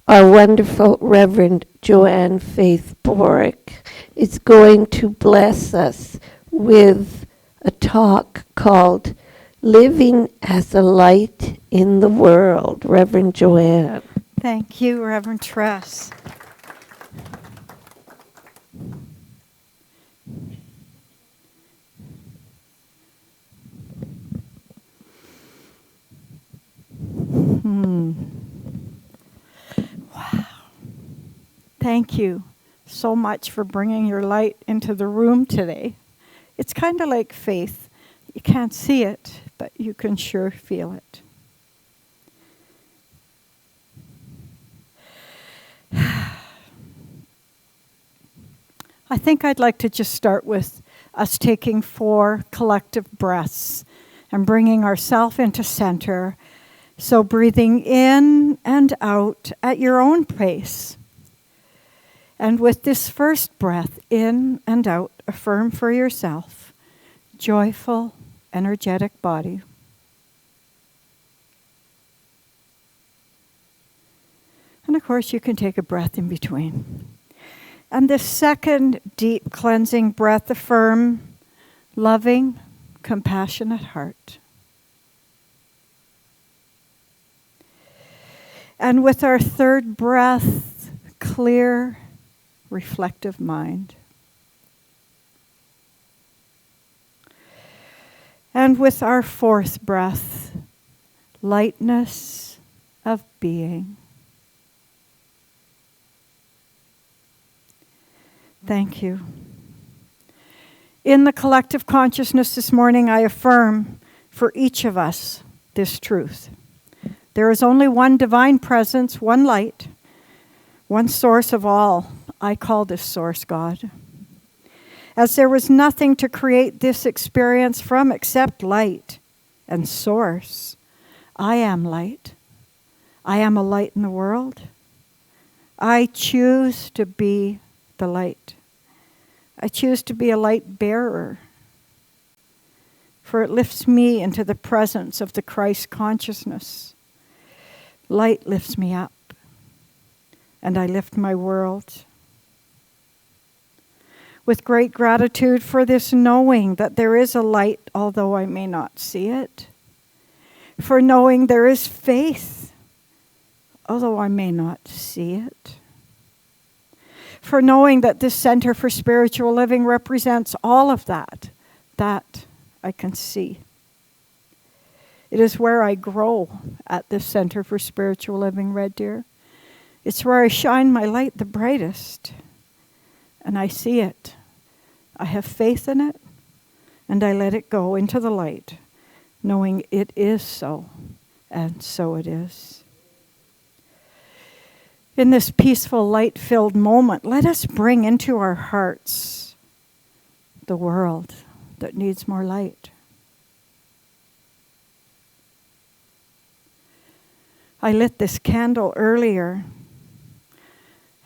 Our wonderful Reverend Joanne Faith Boruck is going to bless us with a talk called Living as a Light in the World. Reverend Joanne. Thank you, Reverend Tress. Wow. Thank you so much for bringing your light into the room today. It's kind of like faith. You can't see it, but you can sure feel it. I think I'd like to just start with us taking 4 collective breaths and bringing ourselves into center. So breathing in and out at your own pace. And with this first breath in and out, affirm for yourself, joyful, energetic body. And of course, you can take a breath in between. And the second deep cleansing breath, affirm, loving, compassionate heart. And with our third breath, clear, reflective mind. And with our fourth breath, lightness of being. Thank you. In the collective consciousness this morning, I affirm for each of us this truth. There is only one divine presence, one light, one source of all. I call this source God. As there was nothing to create this experience from except light and source, I am light. I am a light in the world. I choose to be the light. I choose to be a light bearer, for it lifts me into the presence of the Christ consciousness. Light lifts me up, and I lift my world. With great gratitude for this knowing that there is a light, although I may not see it. For knowing there is faith, although I may not see it. For knowing that this Center for Spiritual Living represents all of that I can see. It is where I grow at this Center for Spiritual Living, Red Deer. It's where I shine my light the brightest. And I see it. I have faith in it, and I let it go into the light, knowing it is so, and so it is. In this peaceful, light-filled moment, let us bring into our hearts the world that needs more light. I lit this candle earlier,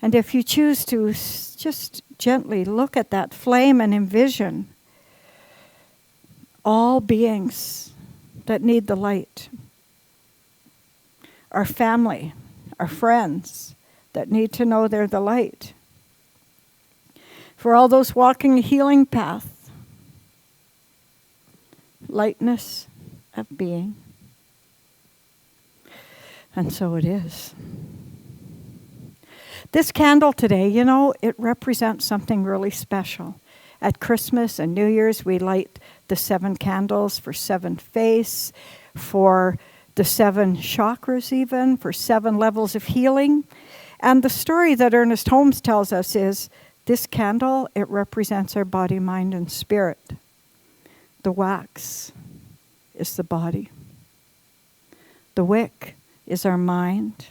and if you choose to just gently look at that flame and envision all beings that need the light, our family, our friends that need to know they're the light, for all those walking a healing path, lightness of being. And so it is. This candle today, it represents something really special. At Christmas and New Year's, we light the 7 candles for 7 faiths, for the 7 chakras even, for 7 levels of healing. And the story that Ernest Holmes tells us is, this candle, it represents our body, mind, and spirit. The wax is the body. The wick is our mind.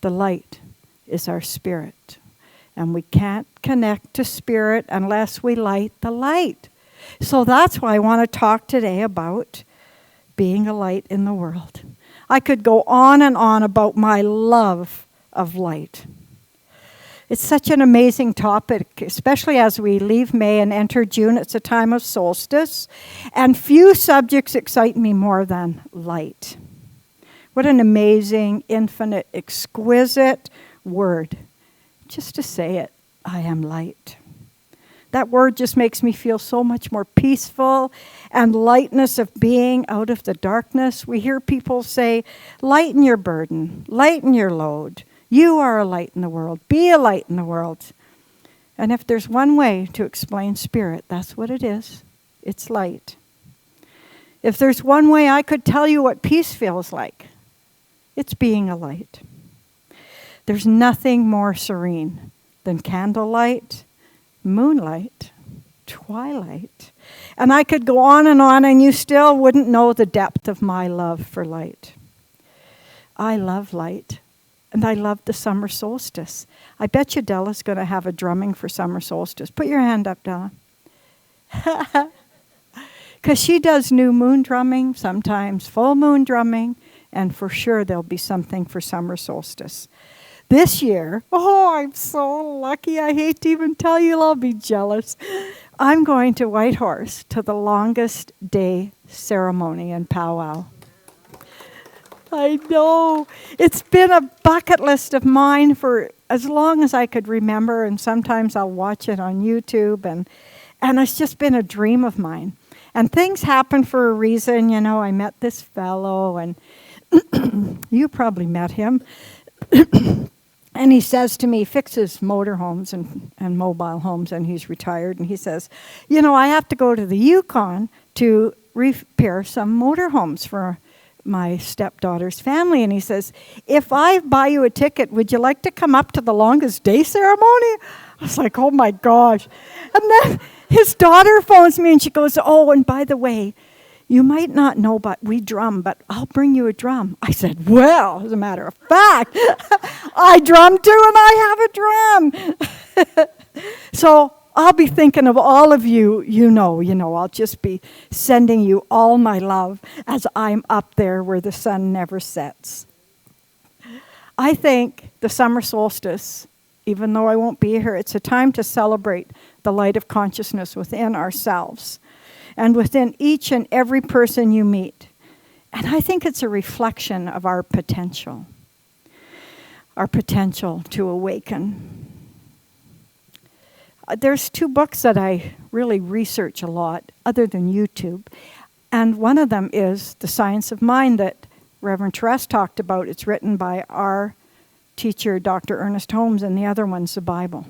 The light is our spirit. And we can't connect to spirit unless we light the light. So that's why I want to talk today about being a light in the world. I could go on and on about my love of light. It's such an amazing topic, especially as we leave May and enter June. It's a time of solstice, and few subjects excite me more than light. What an amazing, infinite, exquisite word. Just to say it, I am light. That word just makes me feel so much more peaceful and lightness of being out of the darkness. We hear people say, lighten your burden, lighten your load. You are a light in the world. Be a light in the world. And if there's one way to explain spirit, that's what it is. It's light. If there's one way I could tell you what peace feels like, it's being a light. There's nothing more serene than candlelight, moonlight, twilight. And I could go on, and you still wouldn't know the depth of my love for light. I love light, and I love the summer solstice. I bet you Della's going to have a drumming for summer solstice. Put your hand up, Della. Because she does new moon drumming, sometimes full moon drumming, and for sure there'll be something for summer solstice. This year, I'm so lucky, I hate to even tell you, I'll be jealous. I'm going to Whitehorse to the longest day ceremony and powwow. I know. It's been a bucket list of mine for as long as I could remember, and sometimes I'll watch it on YouTube, and it's just been a dream of mine. And things happen for a reason. I met this fellow, and you probably met him. And he says to me, fixes motorhomes and mobile homes, and he's retired. And he says, I have to go to the Yukon to repair some motorhomes for my stepdaughter's family. And he says, if I buy you a ticket, would you like to come up to the longest day ceremony? I was like, oh my gosh. And then his daughter phones me and she goes, oh, and by the way, you might not know, but we drum, but I'll bring you a drum. I said, well, as a matter of fact, I drum too, and I have a drum. So I'll be thinking of all of you, I'll just be sending you all my love as I'm up there where the sun never sets. I think the summer solstice, even though I won't be here, it's a time to celebrate the light of consciousness within ourselves and within each and every person you meet. And I think it's a reflection of our potential to awaken. There's 2 books that I really research a lot, other than YouTube. And one of them is The Science of Mind that Reverend Therese talked about. It's written by our teacher, Dr. Ernest Holmes, and the other one's the Bible.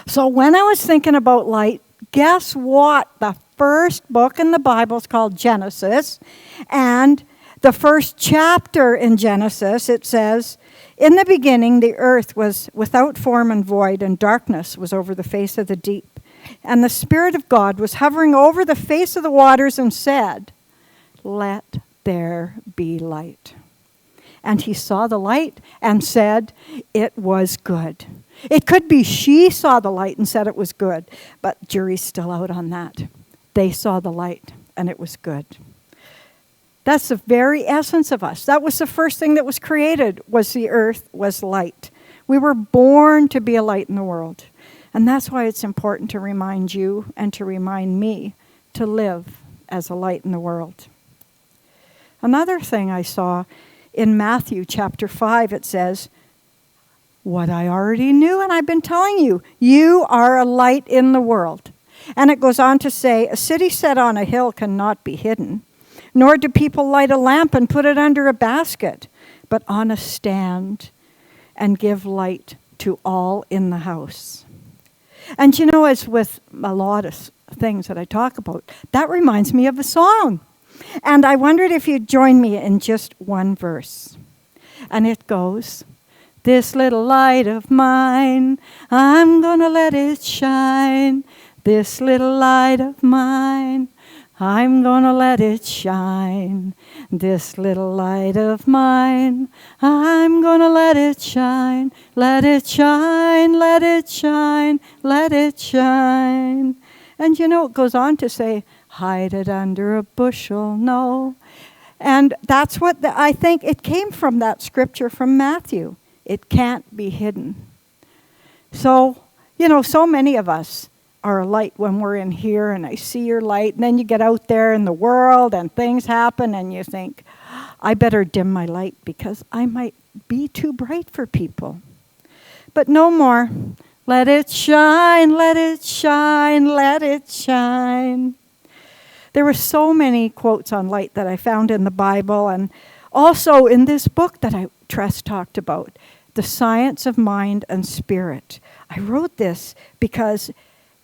So when I was thinking about light, guess what? The first book in the Bible is called Genesis. And the first chapter in Genesis, it says, in the beginning, the earth was without form and void, and darkness was over the face of the deep. And the Spirit of God was hovering over the face of the waters and said, let there be light. And he saw the light and said, it was good. It could be she saw the light and said it was good, but jury's still out on that. They saw the light and it was good. That's the very essence of us. That was the first thing that was created, was the earth, was light. We were born to be a light in the world. And that's why it's important to remind you and to remind me to live as a light in the world. Another thing I saw in Matthew chapter 5, it says, what I already knew and I've been telling you, you are a light in the world. And it goes on to say, a city set on a hill cannot be hidden, nor do people light a lamp and put it under a basket, but on a stand and give light to all in the house. And as with a lot of things that I talk about, that reminds me of a song. And I wondered if you'd join me in just one verse. And it goes, this little light of mine, I'm gonna let it shine. This little light of mine, I'm gonna let it shine. This little light of mine, I'm gonna let it shine. Let it shine, let it shine, let it shine. And it goes on to say, hide it under a bushel, no. And that's what I think it came from, that scripture from Matthew. It can't be hidden. So, so many of us are a light when we're in here, and I see your light, and then you get out there in the world and things happen and you think, I better dim my light because I might be too bright for people. But no more. Let it shine, let it shine, let it shine. There were so many quotes on light that I found in the Bible and also in this book that Tress talked about, The Science of Mind and Spirit. I wrote this because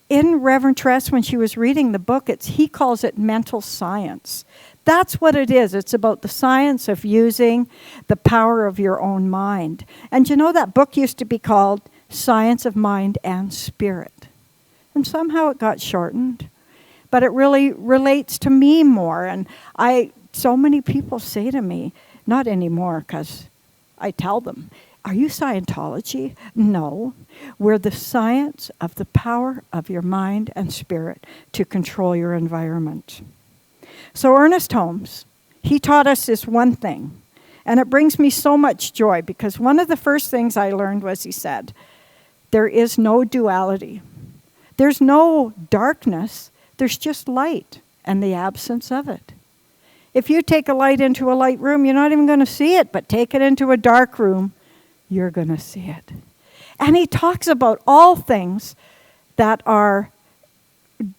in Reverend Tress, when she was reading the book, he calls it mental science. That's what it is. It's about the science of using the power of your own mind. And you know, that book used to be called Science of Mind and Spirit. And somehow it got shortened. But it really relates to me more. And so many people say to me, not anymore because I tell them, are you Scientology? No. We're the science of the power of your mind and spirit to control your environment. So Ernest Holmes, he taught us this one thing. And it brings me so much joy because one of the first things I learned was he said, there is no duality. There's no darkness. There's just light and the absence of it. If you take a light into a light room, you're not even going to see it, but take it into a dark room, you're going to see it. And he talks about all things that are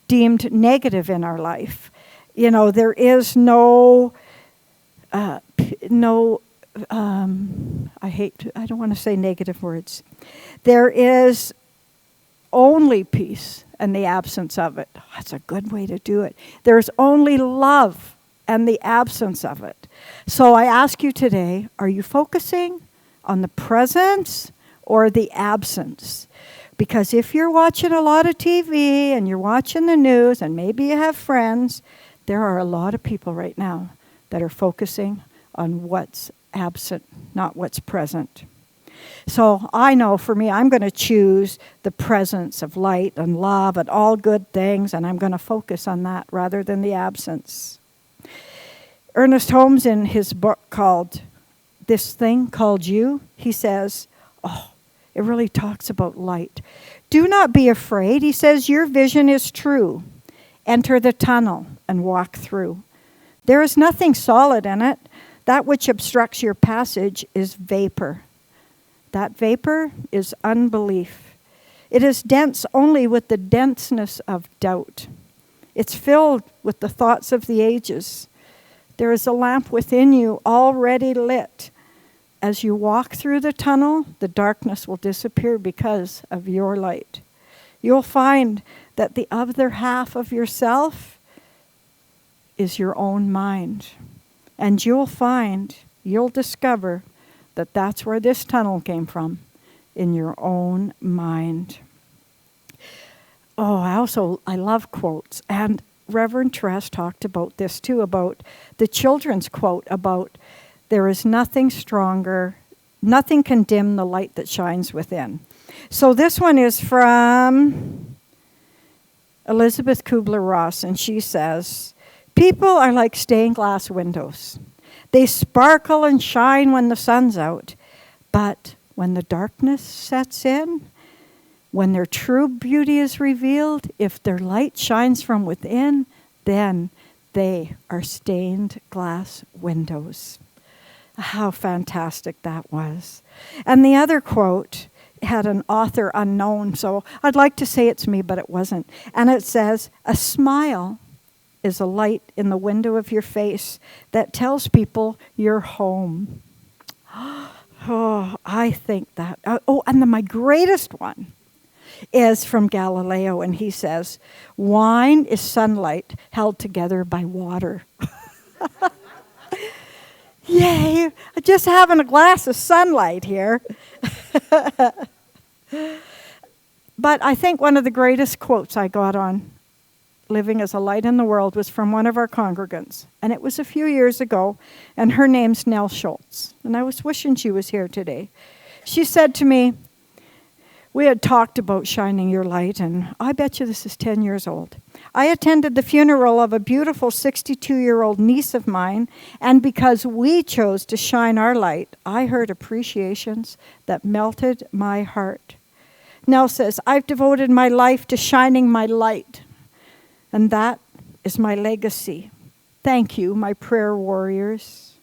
deemed negative in our life. You know, there is I don't want to say negative words. There is only peace and the absence of it. That's a good way to do it. There's only love and the absence of it. So I ask you today, are you focusing on the presence or the absence? Because if you're watching a lot of TV and you're watching the news and maybe you have friends, there are a lot of people right now that are focusing on what's absent, not what's present. So I know for me, I'm going to choose the presence of light and love and all good things, and I'm going to focus on that rather than the absence. Ernest Holmes, in his book called This Thing Called You, he says, it really talks about light. Do not be afraid. He says, your vision is true. Enter the tunnel and walk through. There is nothing solid in it. That which obstructs your passage is vapor. That vapor is unbelief. It is dense only with the denseness of doubt. It's filled with the thoughts of the ages. There is a lamp within you already lit. As you walk through the tunnel, the darkness will disappear because of your light. You'll find that the other half of yourself is your own mind. And you'll discover that that's where this tunnel came from, in your own mind. I love quotes. And Reverend Tress talked about this too, about the children's quote about there is nothing stronger, nothing can dim the light that shines within. So this one is from Elizabeth Kubler-Ross, and she says, people are like stained glass windows. They sparkle and shine when the sun's out, but when the darkness sets in, when their true beauty is revealed, if their light shines from within, then they are stained glass windows. How fantastic that was. And the other quote had an author unknown, so I'd like to say it's me, but it wasn't. And it says, a smile is a light in the window of your face that tells people you're home. I think that. And my greatest one is from Galileo, and he says, wine is sunlight held together by water. Yay, just having a glass of sunlight here. But I think one of the greatest quotes I got on living as a light in the world was from one of our congregants. And it was a few years ago, and her name's Nell Schultz. And I was wishing she was here today. She said to me, we had talked about shining your light, and I bet you this is 10 years old. I attended the funeral of a beautiful 62-year-old niece of mine, and because we chose to shine our light, I heard appreciations that melted my heart. Nell says, I've devoted my life to shining my light, and that is my legacy. Thank you, my prayer warriors.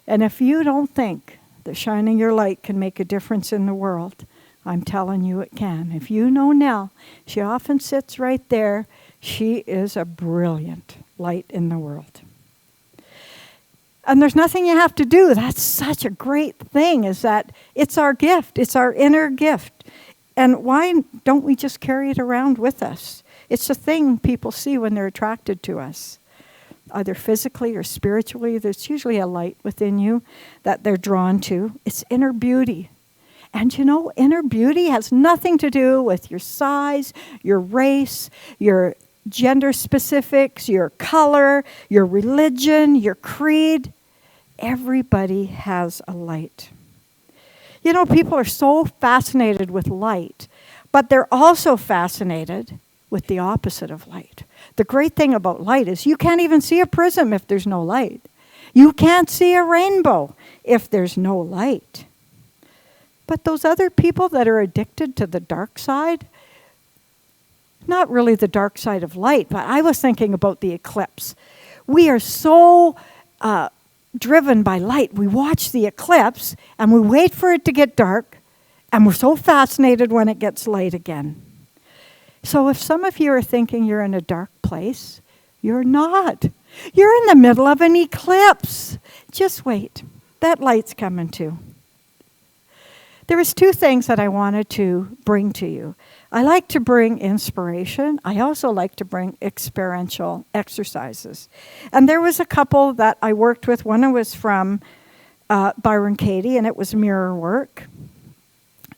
And if you don't think that shining your light can make a difference in the world, I'm telling you it can. If you know Nell, she often sits right there. She is a brilliant light in the world. And there's nothing you have to do. That's such a great thing, is that it's our gift. It's our inner gift. And why don't we just carry it around with us? It's a thing people see when they're attracted to us, either physically or spiritually. There's usually a light within you that they're drawn to. It's inner beauty. And you know, inner beauty has nothing to do with your size, your race, your gender specifics, your color, your religion, your creed. Everybody has a light. You know, people are so fascinated with light, but they're also fascinated with the opposite of light. The great thing about light is you can't even see a prism if there's no light. You can't see a rainbow if there's no light. But those other people that are addicted to the dark side, not really the dark side of light, but I was thinking about the eclipse. We are so driven by light. We watch the eclipse and we wait for it to get dark, and we're so fascinated when it gets light again. So if some of you are thinking you're in a dark place, you're not. You're in the middle of an eclipse. Just wait. That light's coming too. There was two things that I wanted to bring to you. I like to bring inspiration. I also like to bring experiential exercises. And there was a couple that I worked with. One was from Byron Katie, and it was mirror work.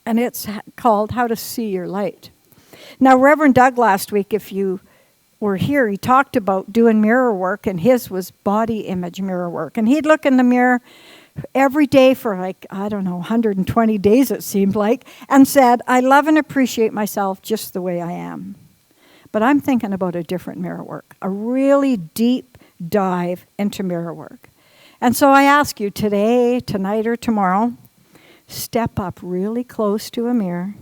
And it's called How to See Your Light. Now, Reverend Doug last week, if you were here, he talked about doing mirror work, and his was body image mirror work. And he'd look in the mirror every day for 120 days it seemed like, and said, I love and appreciate myself just the way I am. But I'm thinking about a different mirror work, a really deep dive into mirror work. And so I ask you today, tonight, or tomorrow, step up really close to a mirror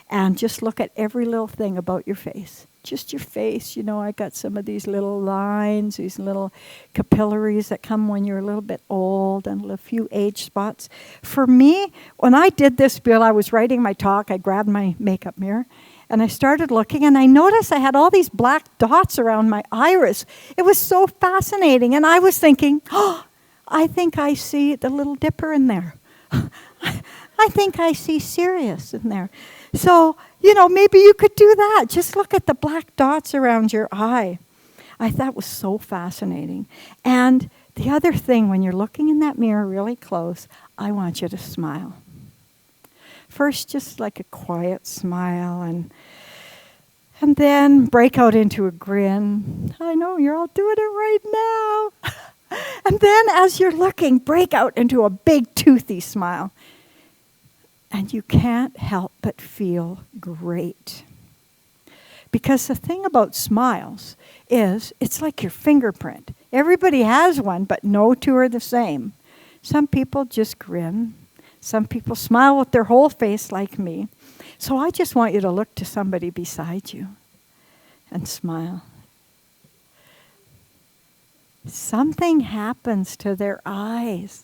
and just look at every little thing about your face. Just your face. You know, I got some of these little lines, these little capillaries that come when you're a little bit old, and a few age spots. For me, when I did this, Bill, I was writing my talk, I grabbed my makeup mirror, and I started looking, and I noticed I had all these black dots around my iris. It was so fascinating, and I was thinking, I think I see the Little Dipper in there. I think I see Sirius in there. So, you know, maybe you could do that. Just look at the black dots around your eye. I thought was so fascinating. And the other thing, when you're looking in that mirror really close, I want you to smile. First, just like a quiet smile, and then break out into a grin. I know, you're all doing it right now. And then as you're looking, break out into a big toothy smile. And you can't help but feel great. Because the thing about smiles is it's like your fingerprint. Everybody has one, but no two are the same. Some people just grin. Some people smile with their whole face like me. So I just want you to look to somebody beside you and smile. Something happens to their eyes.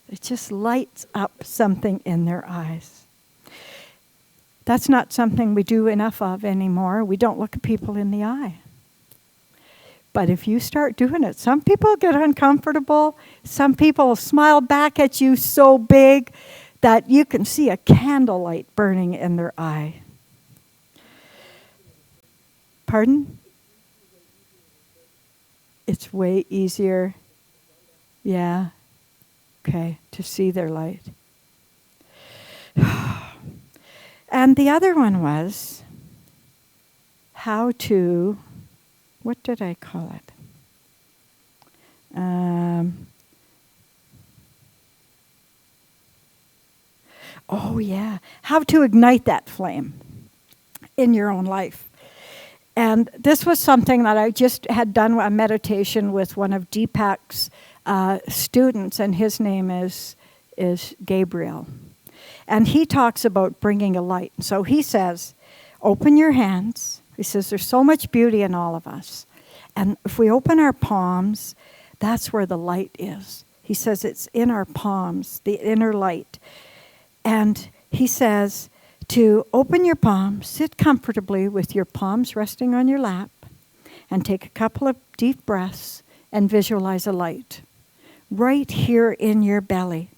It just lights up something in their eyes. That's not something we do enough of anymore. We don't look at people in the eye. But if you start doing it, some people get uncomfortable. Some people smile back at you so big that you can see a candlelight burning in their eye. Pardon? It's way easier. Yeah. Okay, to see their light. And the other one was how to, what did I call it? How to ignite that flame in your own life. And this was something that I just had done a meditation with one of Deepak's students, and his name is Gabriel. And he talks about bringing a light. So he says, open your hands. He says, there's so much beauty in all of us. And if we open our palms, that's where the light is. He says it's in our palms, the inner light. And he says to open your palms, sit comfortably with your palms resting on your lap, and take a couple of deep breaths and visualize a light right here in your belly.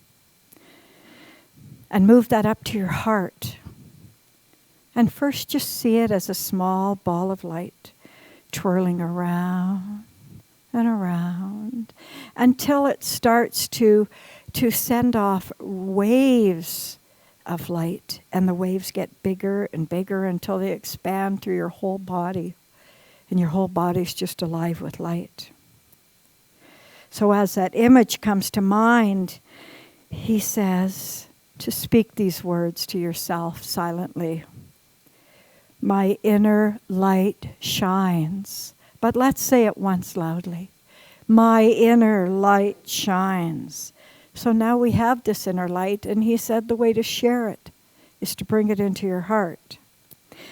And move that up to your heart. And first just see it as a small ball of light twirling around and around until it starts to send off waves of light. And the waves get bigger and bigger until they expand through your whole body. And your whole body's just alive with light. So as that image comes to mind, he says to speak these words to yourself silently. My inner light shines. But let's say it once loudly. My inner light shines. So now we have this inner light, and he said the way to share it is to bring it into your heart.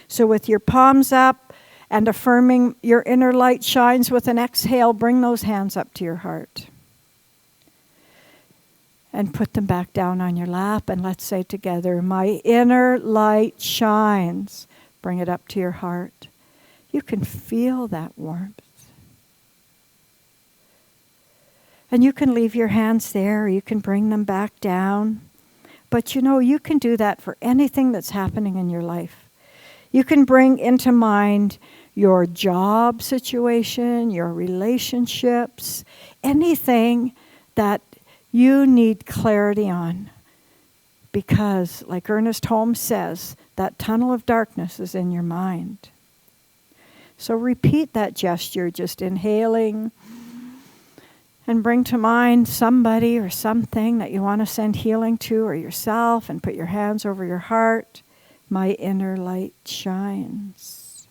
So with your palms up and affirming your inner light shines, with an exhale, bring those hands up to your heart. And put them back down on your lap, and let's say together, my inner light shines. Bring it up to your heart. You can feel that warmth. And you can leave your hands there, or you can bring them back down. But you can do that for anything that's happening in your life. You can bring into mind your job situation, your relationships, anything that you need clarity on. Because, like Ernest Holmes says, that tunnel of darkness is in your mind. So repeat that gesture, just inhaling, and bring to mind somebody or something that you want to send healing to, or yourself, and put your hands over your heart. My inner light shines.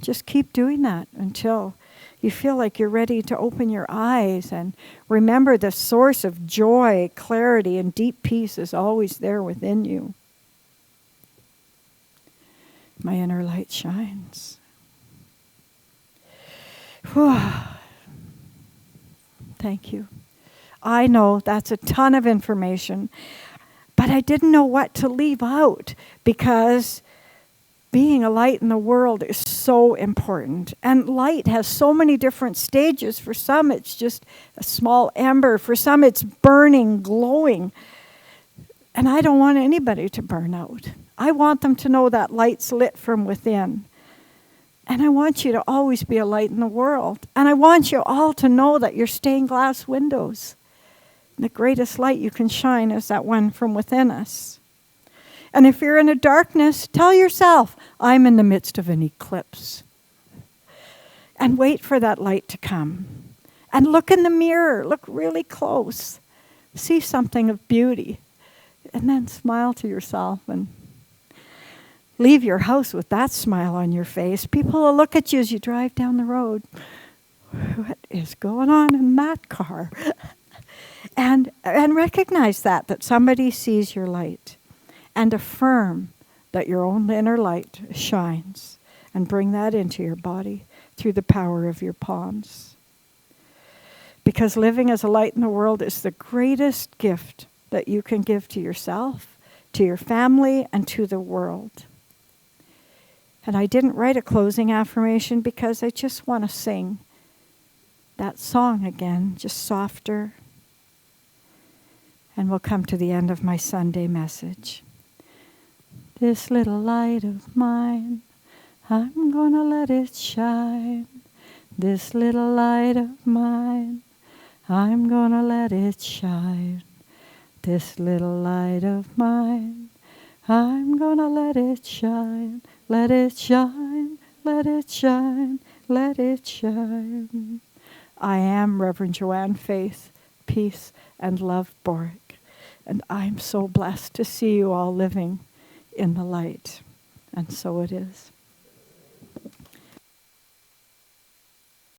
Just keep doing that until you feel like you're ready to open your eyes, and remember the source of joy, clarity, and deep peace is always there within you. My inner light shines. Whew. Thank you. I know that's a ton of information, but I didn't know what to leave out, because being a light in the world is so important. And light has so many different stages. For some, it's just a small ember. For some, it's burning, glowing. And I don't want anybody to burn out. I want them to know that light's lit from within. And I want you to always be a light in the world. And I want you all to know that you're stained glass windows. The greatest light you can shine is that one from within us. And if you're in a darkness, tell yourself, I'm in the midst of an eclipse. And wait for that light to come. And look in the mirror. Look really close. See something of beauty. And then smile to yourself and leave your house with that smile on your face. People will look at you as you drive down the road. What is going on in that car? And recognize that somebody sees your light. And affirm that your own inner light shines. And bring that into your body through the power of your palms. Because living as a light in the world is the greatest gift that you can give to yourself, to your family, and to the world. And I didn't write a closing affirmation because I just want to sing that song again, just softer. And we'll come to the end of my Sunday message. This little light of mine, I'm gonna let it shine. This little light of mine, I'm gonna let it shine. This little light of mine, I'm gonna let it shine. Let it shine, let it shine, let it shine. I am Reverend Joanne Faith, Peace and Love Boruck, and I'm so blessed to see you all living in the light. And so it is.